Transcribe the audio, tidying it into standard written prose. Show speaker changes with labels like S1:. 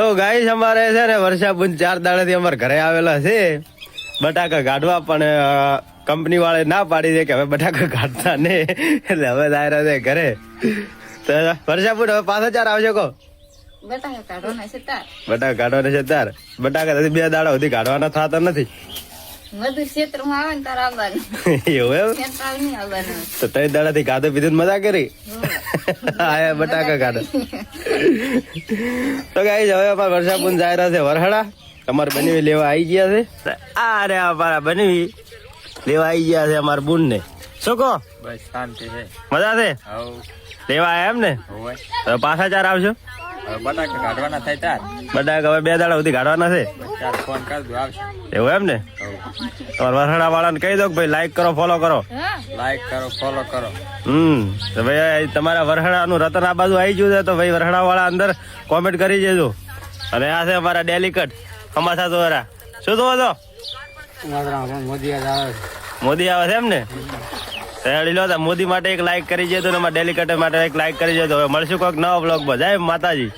S1: તો ગાઈસ અમારે છે ને વર્ષાબુન 4 દાડાથી અમારે ઘરે આવેલા છે બટાકા કાઢવા, પણ કંપની વાળા ના પાડી દે કે હવે બટાકા કાઢતા ને, એટલે હવે દાયરા છે ઘરે. તો વર્ષાબુન હવે પાછા 4 આવશે કહો.
S2: બટાકા કાઢવાના છે તાર.
S1: બટાકા કાઢવાના છે તાર. બટાકા 2 દાડા સુધી કાઢવાના થતા નથી.
S2: મધુર ક્ષેત્રમાં આવે ને તાર આવવાનું.
S1: એવું એમ?
S2: ક્ષેત્ર નહીં આવવાનું.
S1: તો 3 દાડાથી ખાધું પીધું મજા કરી. આયા બટાકા કાઢો. તો ગાઈસ હવે અમારા વર્ષાબુન જાય છે વરહડા. અમારે બનવી લેવા આવી ગયા છે. અરે અમારા બનવી લેવા આવી ગયા છે અમારા બુન ને. શું કહો?
S3: બસ શાંતિ છે.
S1: મજા છે? લેવા આયા એમ ને? હવે પાછા 4 આવશો?
S3: બટાકા કાઢવાના થાય તાર.
S1: બટાકા હવે 2 દાડા સુધી કાઢવાના છે.
S3: ચાર ફોન કરજો આવશે.
S1: એવું એમ ને? તમારા વરહડા વાળાને કહી દો કે ભાઈ લાઈક કરો, ફોલો કરો.
S3: લાઈક કરો, ફોલો કરો.
S1: તો ભાઈ તમારા વરહડાનું રતન આ બાજુ આવી ગયું છે, તો ભાઈ વરહડા વાળા અંદર કોમેન્ટ કરી દેજો. અને આ છે અમારા ડેલિકટ અમાસા દ્વારા. શું જોવો છો? મોદી આવે છે એમ ને? તૈયારી લો. મોદી માટે એક લાઈક કરી દેજો, અમારા ડેલિકટ માટે એક લાઈક કરી દેજો. હવે મળશું કોઈક નવા બ્લોગમાં. જય માતાજી.